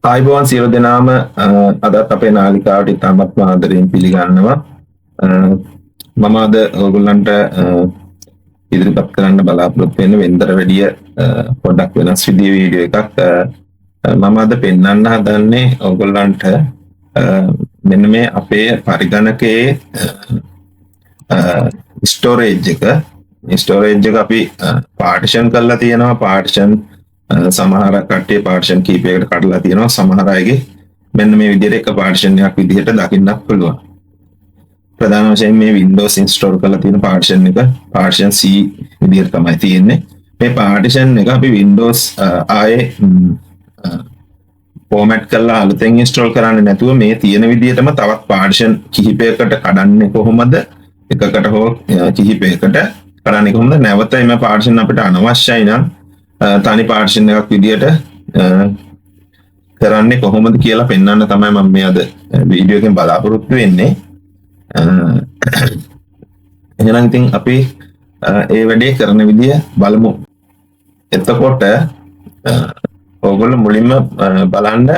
ආයිබෝන් සියලු දෙනාම අදත් අපේ නාලිකාවට ඉතාමත් ආදරයෙන් පිළිගන්නවා. මම අද ඔයගොල්ලන්ට ඉදිරිපත් කරන්න බලාපොරොත්තු වෙන වෙනතර වැඩිය පොඩ්ඩක් වෙනස් විදිහේ වීඩියෝ එකක්. මම අද පෙන්වන්න හදන්නේ ඔයගොල්ලන්ට මෙන්න මේ අපේ පරිගණකයේ ස්ටෝරේජ් එක අපි පාර්ටිෂන් කරලා තියෙනවා. පාර්ටිෂන් සමහර කට්ටිය පාර්ටිෂන් කීපයකට කඩලා තියෙනවා. සමහර අයගේ මෙන්න මේ විදිහට එක පාර්ටිෂන් එකක් විදිහට දකින්නත් පුළුවන්. ප්‍රධාන වශයෙන් මේ Windows install කරලා තියෙන පාර්ටිෂන් එක පාර්ටිෂන් C විදිහට තමයි තියෙන්නේ. මේ පාර්ටිෂන් එක අපි Windows ආයේ ෆෝමැට් කරලා අලුතෙන් install කරන්නේ නැතුව මේ තියෙන විදිහටම තවත් පාර්ටිෂන් කිහිපයකට කඩන්නේ කොහොමද? එකකට හෝ කිහිපයකට කඩන්නේ කොහොමද? නැවත මේ පාර්ටිෂන් අපිට අනවශ්‍යයි නම් තනි පාර්ටිෂන් එකක් විදිහට කරන්නේ කොහොමද කියලා පෙන්වන්න තමයි මම මේ අද වීඩියෝ එකෙන් බලාපොරොත්තු වෙන්නේ. එහෙනම් ඉතින් අපි ඒ වැඩේ කරන විදිය බලමු. එතකොට ඕගොල්ලෝ මුලින්ම බලන්න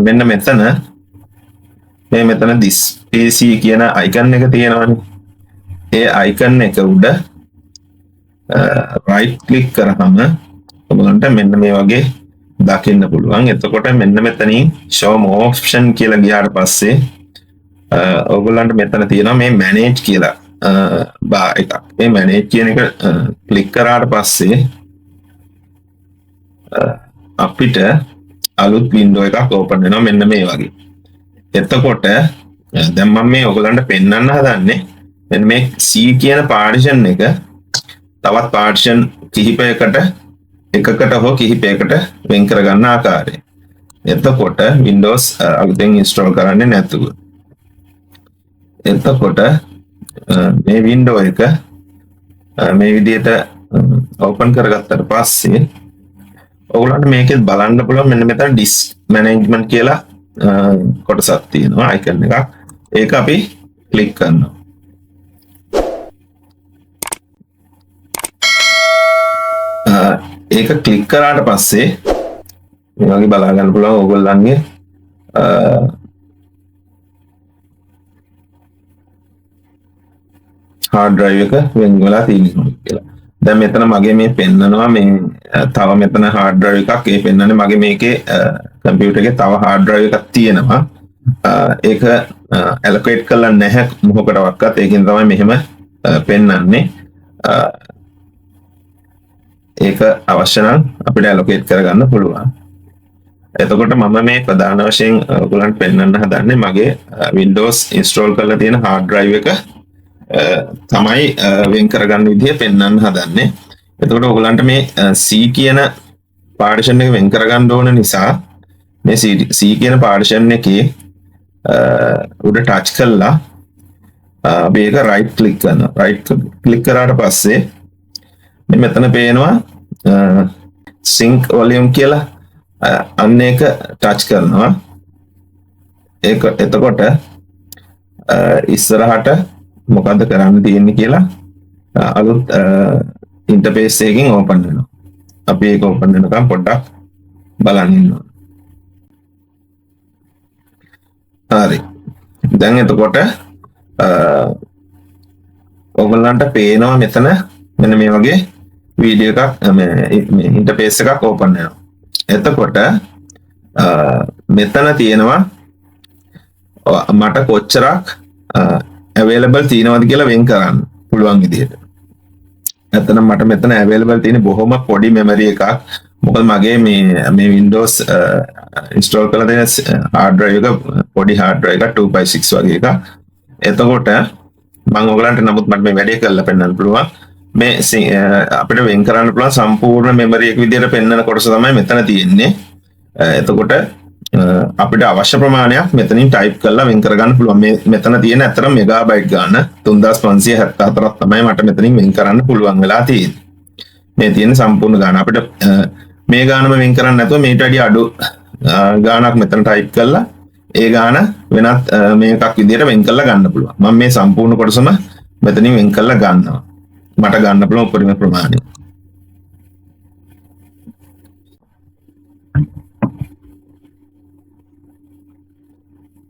මෙන්න මෙතන this PC කියන icon එක තියෙනවනේ. ඒ icon එක උඩ right click කරාම ඔයගොල්ලන්ට මෙන්න මේ වගේ දකින්න පුළුවන්. එතකොට මෙන්න මෙතනින් show more option කියලා ගියාට පස්සේ ඔයගොල්ලන්ට මෙතන තියෙනවා මේ manage කියලා බාර් එකක්. මේ manage කියන එක ක්ලික් කරාට පස්සේ අපිට අලුත් window එකක් open වෙනවා මෙන්න මේ වගේ. එතකොට දැන් මම මේ ඔයගොල්ලන්ට පෙන්වන්න හදන්නේ මෙන්න මේ C කියන partition එක තවත් පාර්ටිෂන් කිහිපයකට එකකට හෝ කිහිපයකට වෙන් කරගන්න ආකාරය. එතකොට Windows අලුතෙන් install කරන්නේ නැතුව. එතකොට මේ window එක මේ විදිහට open කරගත්තට පස්සේ ඔයගොල්ලන්ට මේකෙත් බලන්න පුළුවන් මෙන්න මෙතන disk management කියලා කොටසක් තියෙනවා icon එකක්. ඒක අපි ක්ලික් කරනවා. ඒක ක්ලික් කරාට පස්සේ මේ වගේ බලා ගන්න පුළුවන් ඕගොල්ලන්ගේ hard drive එක වෙන් වෙලා තියෙනවා කියලා. දැන් මෙතන මගේ මේ පෙන්නනවා මේ තව මෙතන hard drive එකක් ඒ පෙන්නන්නේ මගේ මේකේ කම්පියුටර් එකේ තව hard drive එකක් තියෙනවා. ඒක allocate කරලා නැහැ මොකකටවත්. ඒකෙන් තමයි මෙහෙම පෙන්නන්නේ. ඒක අවශ්‍ය නම් අපිට allocate කරගන්න පුළුවන්. එතකොට මම මේ ප්‍රධාන වශයෙන් ඔයගොල්ලන්ට පෙන්වන්න හදන්නේ මගේ Windows install කරලා තියෙන hard drive එක තමයි වෙන් කරගන්න විදිය පෙන්වන්න හදන්නේ. එතකොට ඔයගොල්ලන්ට මේ C කියන partition එක වෙන් කරගන්න ඕන නිසා මේ C කියන partition එකේ උඩ touch කරලා අපි ඒක right click කරනවා. right click කරාට පස්සේ මේ මෙතන පේනවා sync volume කියලා අන්න ඒක ටච් කරනවා. ඒක එතකොට ඉස්සරහට මොකද්ද කරන්න තියෙන්නේ කියලා අලුත් ඉන්ටර්ෆේස් එකකින් ඕපන් වෙනවා. අපි ඒක ඕපන් වෙනකම් පොඩ්ඩක් බලන්න ඉන්නවා. හරි. දැන් එතකොට ඔයගොල්ලන්ට පේනවා මෙතන මෙන්න මේ වගේ වීඩියෝ එකක් මේ ඉන්ටර්ෆේස් එකක් ඕපන් වෙනවා. එතකොට මෙතන තියෙනවා මට කොච්චරක් available තියෙනවද කියලා වෙන් කරන්න පුළුවන් විදිහට. නැත්නම් මට මෙතන available තියෙන බොහොම පොඩි memory එකක්. මොකද මගේ මේ Windows install කරලා තියෙන hard drive එක පොඩි hard drive එකක් 2x6 වගේ එකක්. එතකොට මම ඔයගලන්ට නමුත් මට මේ වැඩේ කරලා පෙන්නන්න පුළුවන්. මේ අපිට වෙන් කරන්න පුළුවන් සම්පූර්ණ මෙමරි එක විදිහට පෙන්වන කොටස තමයි මෙතන තියෙන්නේ. එතකොට අපිට අවශ්‍ය ප්‍රමාණයක් මෙතනින් ටයිප් කරලා වෙන් කරගන්න පුළුවන්. මේ මෙතන තියෙන අතර මෙගාබයිට් ගන්න 3574ක් තමයි මට මෙතනින් වෙන් කරන්න පුළුවන් වෙලා තියෙන්නේ. මේ තියෙන සම්පූර්ණ ගාන අපිට මේ ගානම වෙන් කරන්න නැතුව මේට වැඩි අඩු ගානක් මෙතන ටයිප් කරලා ඒ ගාන වෙනත් මේකක් විදිහට වෙන් කරලා ගන්න පුළුවන්. මම මේ සම්පූර්ණ කොටසම මෙතනින් වෙන් කරලා ගන්නවා. මට ගන්න පුළුවන් උපරිම ප්‍රමාණය.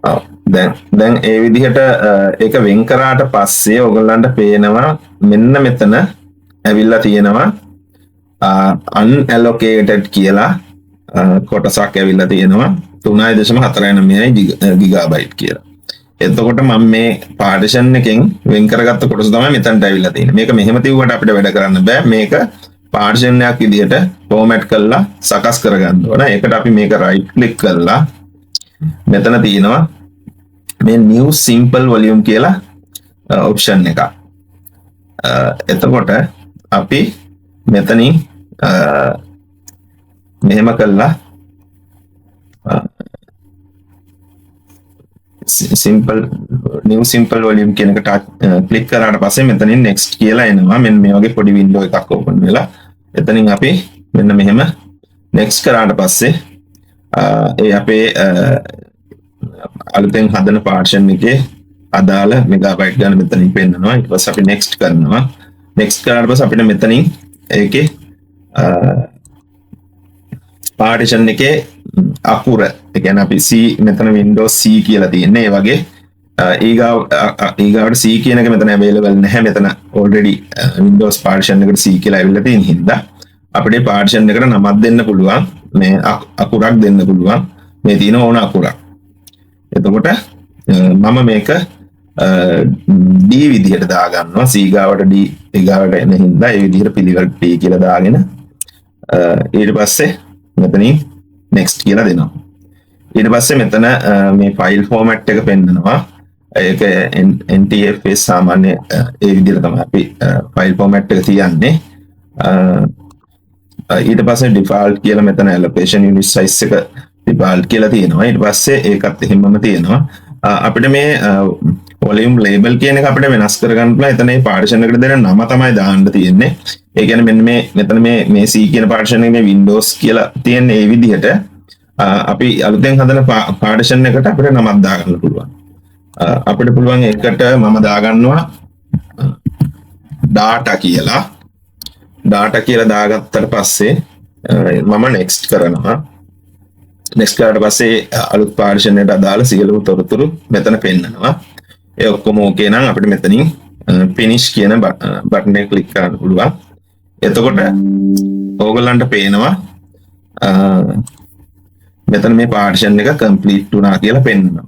ඔව්. දැන් ඒ විදිහට ඒක වෙන් කරාට පස්සේ ඔයගොල්ලන්ට පේනවා මෙන්න මෙතන ඇවිල්ලා තියෙනවා unallocated කියලා කොටසක් ඇවිල්ලා තියෙනවා 3.49 ගිගාබයිට් කියලා. එතකොට මම මේ පාර්ටිෂන් එකෙන් වෙන් කරගත්ත කොටස තමයි මෙතනට ඇවිල්ලා තියෙන්නේ. මේක මෙහෙම තියුවට අපිට වැඩ කරන්න බෑ. මේක පාර්ටිෂන් එකක් විදිහට ෆෝමැට් කරලා සකස් කරගන්න ඕන. ඒකට අපි මේක රයිට් ක්ලික් කරලා මෙතන තියෙනවා මේ new simple volume කියලා ඔප්ෂන් එක. එතකොට අපි මෙතනින් මෙහෙම කළා new simple volume කියන එකට ක්ලික් කරාට පස්සේ මෙතනින් next කියලා එනවා. මෙන්න මේ වගේ පොඩි window එකක් open වෙලා එතනින් අපි මෙන්න මෙහෙම next කරාට පස්සේ ඒ අපේ අලුතෙන් හදන පාර්ටිෂන් එකේ අදාළ මෙගාබයිට් ගන්න මෙතනින් පෙන්නනවා. ඊට පස්සේ අපි next කරනවා. next කරාට පස්සේ අපිට මෙතනින් ඒකේ පාර්ටිෂන් එකේ අකුර ඒ කියන්නේ අපි C මෙතන Windows C කියලා තියෙන්නේ. ඒ වගේ ඊගාවට C කියන එක මෙතන available නැහැ. මෙතන already Windows partition එකට C කියලා ඇවිල්ලා තියෙන හින්දා අපිට partition එකට නමක් දෙන්න පුළුවන්. මේ අකුරක් දෙන්න පුළුවන්. මේ තියෙන ඕන අකුරක්. එතකොට මම මේක D විදිහට දාගන්නවා. C ගාවට D ඊගාවට එන හින්දා ඒ විදිහට පිළිවෙල P කියලා දාගෙන ඊට පස්සේ මෙතනින් next කියලා දෙනවා. ඊට පස්සේ මෙතන මේ ෆයිල් ෆෝමැට් එක පෙන්නනවා. ඒක NTFS සාමාන්‍ය ඒ විදිහට තමයි අපි ෆයිල් ෆෝමැට් එක තියන්නේ. ඊට පස්සේ default කියලා මෙතන allocation unit size එක default කියලා තියෙනවා. ඊට පස්සේ ඒකත් එහෙමම තියෙනවා. අපිට මේ volume label කියන එක අපිට වෙනස් කරගන්න පුළුවන්. එතන මේ partition එකට දෙන නම තමයි දාන්න තියෙන්නේ. ඒ කියන්නේ මෙන්න මේ මෙතන මේ C කියන partition එකේ මේ Windows කියලා තියෙන ඒ විදිහට අපි අලුතෙන් හදන partition එකට අපිට නමක් දාගන්න පුළුවන්. අපිට පුළුවන් එකට මම දාගන්නවා data කියලා. data කියලා දාගත්තට පස්සේ මම next කරනවා. next කරාට පස්සේ අලුත් partition එකට අදාළ සියලුම තොරතුරු මෙතන පෙන්නනවා. ඒ ඔක්කොම ඕකේ නම් අපිට මෙතනින් finish කියන බටන් එක ක්ලික් කරන්න පුළුවන්. එතකොට ඕගොල්ලන්ට පේනවා මෙතන මේ partition එක complete වුණා කියලා පෙන්නනවා.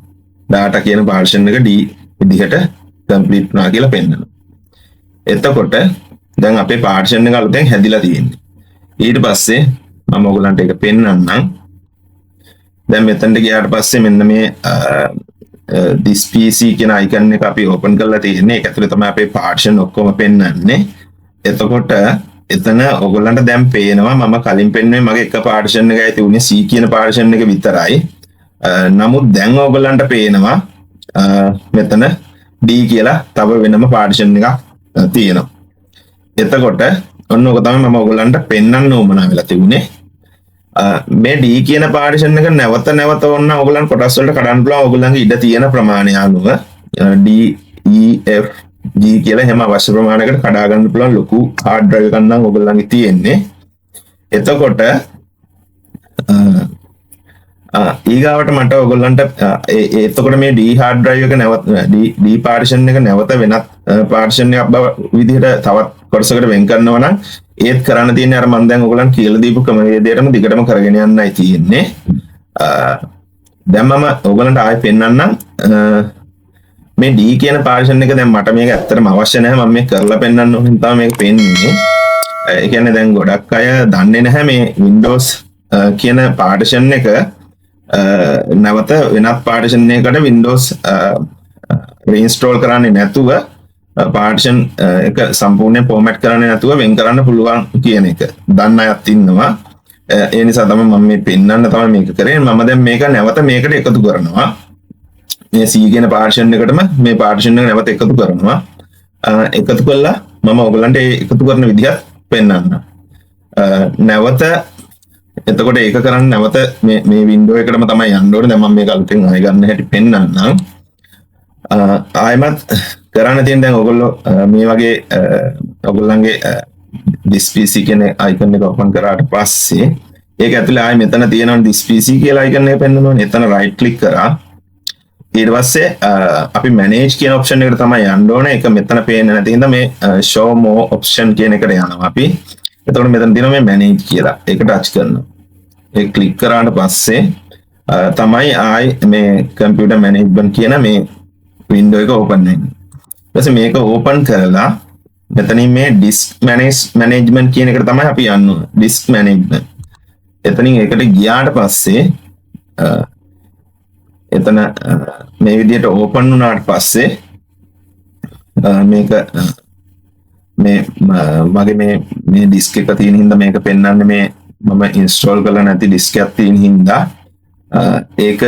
data කියන partition එක D විදිහට complete වුණා කියලා පෙන්නනවා. එතකොට දැන් අපේ partition එක අලුතෙන් හැදිලා තියෙන්නේ. ඊට පස්සේ මම ඕගොල්ලන්ට ඒක පෙන්නන්නම්. දැන් මෙතනට ගියාට පස්සේ මෙන්න මේ this PC කියන icon එක අපි open කරලා තියෙන්නේ. ඒක ඇතුලේ තමයි අපේ partition ඔක්කොම පෙන්නන්නේ. එතකොට එතන ඔයගොල්ලන්ට දැන් පේනවා මම කලින් පෙන්නුවේ මගේ එක partition එකයි තිබුණේ C කියන partition එක විතරයි. නමුත් දැන් ඔයගොල්ලන්ට පේනවා මෙතන D කියලා තව වෙනම partition එකක් තියෙනවා. එතකොට ඔන්න ඔක තමයි මම ඔයගොල්ලන්ට පෙන්වන්න උවමනා වෙලා තිබුණේ. මේ D කියන partition එක නැවත නැවත ඔන්න ඔයගොල්ලන් කොටස් වලට කඩන්න පුළුවන්. ඔයගොල්ලන්ගේ ඉඩ තියෙන ප්‍රමාණය අනුව D E F G කියලා හැම අවශ්‍ය ප්‍රමාණයකට කඩා ගන්න පුළුවන් ලොකු hard drive එකක් නම් ඔයගොල්ලන්ගේ තියෙන්නේ. එතකොට ඊගාවට මට ඔයගොල්ලන්ට එතකොට මේ D hard drive එක නැවත D partition එක නැවත වෙනත් partition එකක් බව විදිහට තවත් කොටසකට වෙන් කරනවා නම් ඒත් කරන්න තියෙන්නේ අර මම දැන් ඔයගොල්ලන් කියලා දීපු ක්‍රමවේදයටම දිගටම කරගෙන යන්නයි තියෙන්නේ. දැන් මම ඔයගොල්ලන්ට ආයෙ පෙන්නන්නම් මේ D කියන partition එක දැන් මට මේක ඇත්තටම අවශ්‍ය නැහැ. මම මේක කරලා පෙන්නන්න ඕනේ තමයි මේක පෙන්නේ. ඒ කියන්නේ දැන් ගොඩක් අය දන්නේ නැහැ මේ Windows කියන partition එක නැවත වෙනත් partition එකකට Windows reinstall කරන්නේ නැතුව partition එක සම්පූර්ණයෙන් format කරන්නේ නැතුව වෙන් කරන්න පුළුවන් කියන එක දන්න අයත් ඉන්නවා. ඒ නිසා තමයි මම මේ පෙන්නන්න තමයි මේක කරේ. මම දැන් මේක නැවත මේකට එකතු කරනවා. මේ C කියන partition එකටම මේ partition එක නැවත එකතු කරනවා. එකතු කළා මම ඔයගලන්ට එකතු කරන විදිහත් පෙන්නන්න. නැවත එතකොට ඒක කරන්න නැවත මේ window එකටම තමයි යන්න ඕනේ. දැන් මම මේක අලුතෙන් ආයෙ ගන්න හැටි පෙන්නන්නම්. ආයෙමත් කරන්න තියෙන දැන් ඔයගොල්ලෝ මේ වගේ ඔයගොල්ලන්ගේ this PC කියන icon එක open කරාට පස්සේ ඒක ඇතුලේ ආයෙ මෙතන තියෙනවා this PC කියලා icon එක පෙන්නනවනේ. එතන right click කරා ඊට පස්සේ අපි මැනේජ් කියන ඔප්ෂන් එකට තමයි යන්න ඕනේ. ඒක මෙතන පේන්නේ නැති හින්දා මේ show more option කියන එකට යනවා අපි. එතකොට මෙතන තියෙනවා මේ manage කියලා. ඒක ටච් කරනවා. ඒක ක්ලික් කරාට පස්සේ තමයි ආයි මේ computer management කියන මේ window එක open වෙන්නේ. ඊට පස්සේ මේක open කරලා මෙතනින් මේ disk management කියන එකට තමයි අපි යන්න ඕනේ. disk management. එතනින් ඒකට ගියාට පස්සේ එතන මේ විදිහට ඕපන් වුණාට පස්සේ මේක මේ මගේ මේ ඩිස්ක් එක තියෙන හින්දා මේක පෙන්වන්නේ මේ මම ඉන්ස්ටෝල් කරලා නැති ඩිස්ක් එකක් තියෙන හින්දා ඒක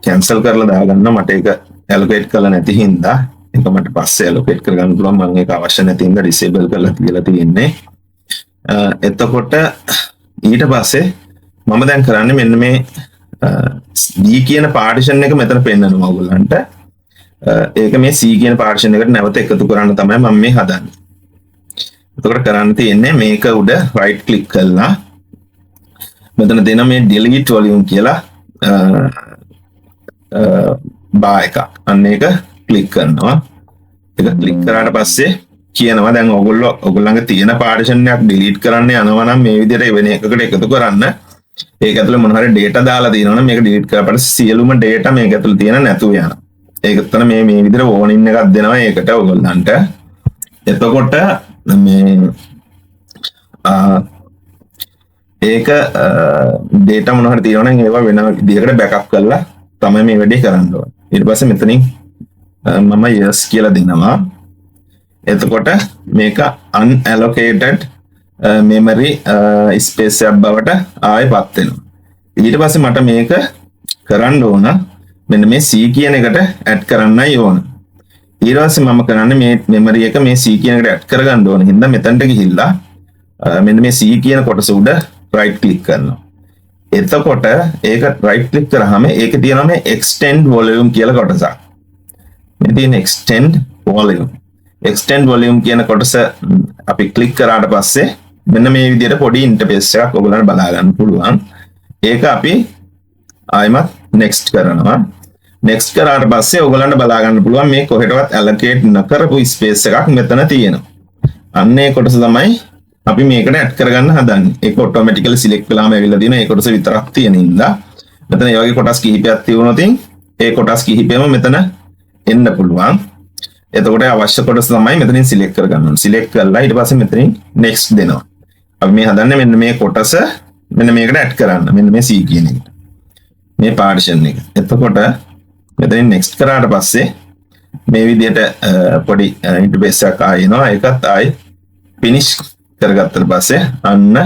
කැන්සල් කරලා දාගන්න මට ඒක ඇලොකේට් කරලා නැති හින්දා ඒක මට පස්සේ ඇලොකේට් කරගන්න පුළුවන් මම ඒක අවශ්‍ය නැති හින්දා ඩිසේබල් කරලා තියලා තියෙන්නේ එතකොට ඊට පස්සේ මම දැන් කරන්නේ මෙන්න මේ D කියන පාර්ටිෂන් එක මෙතන පෙන්නනවා ඔයගොල්ලන්ට. ඒක මේ C කියන පාර්ටිෂන් එකට නැවත එකතු කරන්න තමයි මම මේ හදන්නේ. එතකොට කරන්න තියෙන්නේ මේක උඩ right click කරලා මෙතන දෙන මේ delete volume කියලා බා එක. අන්න ඒක click කරනවා. ඒක click කරාට පස්සේ කියනවා දැන් ඔයගොල්ලන්ගේ තියෙන පාර්ටිෂන් එකක් delete කරන්න යනවා නම් මේ විදිහට වෙන එකකට එකතු කරන්න. ඒක ඇතුළේ මොන හරි data දාලා තියෙනවනම් මේක delete කරලා පස්සේ සියලුම data මේක ඇතුළේ තියෙන නැතුව යනවා. ඒක තමයි මේ විදිහට warning එකක් දෙනවා ඒකට ඔයගොල්ලන්ට. එතකොට මේ ඒක data මොන හරි තියෙනවනම් ඒවා වෙන විදිහකට backup කරලා තමයි මේ වැඩේ කරන්න ඕනේ. ඊට පස්සේ මෙතනින් මම yes කියලා දෙනවා. එතකොට මේක unallocated memory space එකක් බවට ආයෙපත් වෙනවා. ඊට පස්සේ මට මේක කරන්න ඕන මෙන්න මේ C කියන එකට add කරන්නයි ඕන. ඊට පස්සේ මම කරන්නේ මේ memory එක මේ C කියන එකට add කරගන්න ඕන. හින්දා මෙතනට ගිහිල්ලා මෙන්න මේ C කියන කොටස උඩ right click කරනවා. එතකොට ඒක right click කරාම ඒකේ තියෙනවා මේ extend volume කියලා කොටසක්. මේ තියෙන extend volume කියන කොටස අපි click කරාට පස්සේ මෙන්න මේ විදිහට පොඩි ඉන්ටර්ෆේස් එකක් ඔයගොල්ලන්ට බලා ගන්න පුළුවන්. ඒක අපි ආයෙමත් next කරනවා. next කරාට පස්සේ ඔයගොල්ලන්ට බලා ගන්න පුළුවන් මේ කොහෙටවත් allocate නොකරපු space එකක් මෙතන තියෙනවා. අන්න ඒ කොටස තමයි අපි මේකට add කරගන්න හදන්නේ. ඒක automatically select වෙලාම ඇවිල්ලා තියෙනවා. ඒ කොටස විතරක් තියෙන හින්දා මෙතන මේ වගේ කොටස් කිහිපයක් තියෙනොත් ඒ කොටස් කිහිපෙම මෙතන එන්න පුළුවන්. එතකොට අවශ්‍ය කොටස තමයි මෙතනින් select කරගන්න ඕනේ. select කරලා ඊට පස්සේ මෙතනින් next දෙනවා. අපි මේ හදන්නේ මෙන්න මේ කොටස මෙන්න මේකට add කරන්න. මෙන්න මේ C කියන එකට. මේ partition එක. එතකොට මෙතනින් next කරාට පස්සේ මේ විදිහට පොඩි interface එකක් ආයෙනවා. ඒකත් ආයි finish කරගත්තට පස්සේ අන්න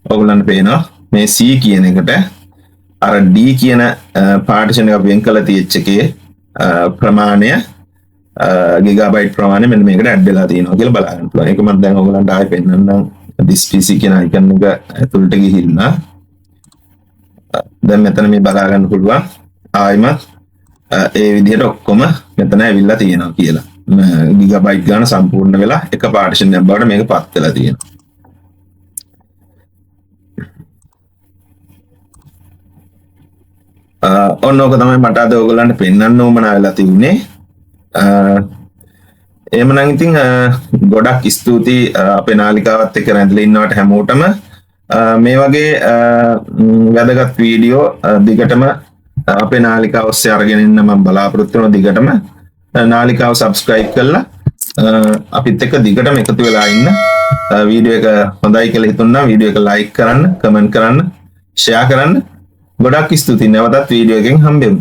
ඔයගොල්ලන්ට පේනවා මේ C කියන එකට අර D කියන partition එක වෙන් කළ තියෙච්ච එකේ ප්‍රමාණය gigabyte ප්‍රමාණය මෙන්න මේකට add වෙලා තියෙනවා කියලා බලන්න පුළුවන්. ඒක මම දැන් ඔයගොල්ලන්ට ආයෙ පෙන්නන්නම්. this PC කියන icon එක ඇතුළට ගිහිල්ලා දැන් මෙතන මේ බලා ගන්න පුළුවන්. ආයෙමත් ඒ විදිහට ඔක්කොම මෙතන ඇවිල්ලා තියෙනවා කියලා. gigabyte ගාන සම්පූර්ණ වෙලා එක partition එකක් බවට මේක පත් වෙලා තියෙනවා. ඔන්න ඕක තමයි මට අද ඔයගොල්ලන්ට පෙන්වන්න උවමනා වෙලා තිබුණේ. එහෙමනම් ඉතින් ගොඩක් ස්තුතියි අපේ නාලිකාවත් එක්ක රැඳිලා ඉන්නවට හැමෝටම මේ වගේ වැදගත් වීඩියෝ දිගටම අපේ නාලිකාව ඔස්සේ අරගෙන ඉන්න මම බලාපොරොත්තු වෙනවා. දිගටම නාලිකාව subscribe කරලා අපිත් එක්ක දිගටම එකතු වෙලා ඉන්න. වීඩියෝ එක හොඳයි කියලා හිතුණා වීඩියෝ එක like කරන්න, comment කරන්න, share කරන්න. ගොඩක් ස්තුතියි. නැවතත් වීඩියෝ එකෙන් හම්බෙමු.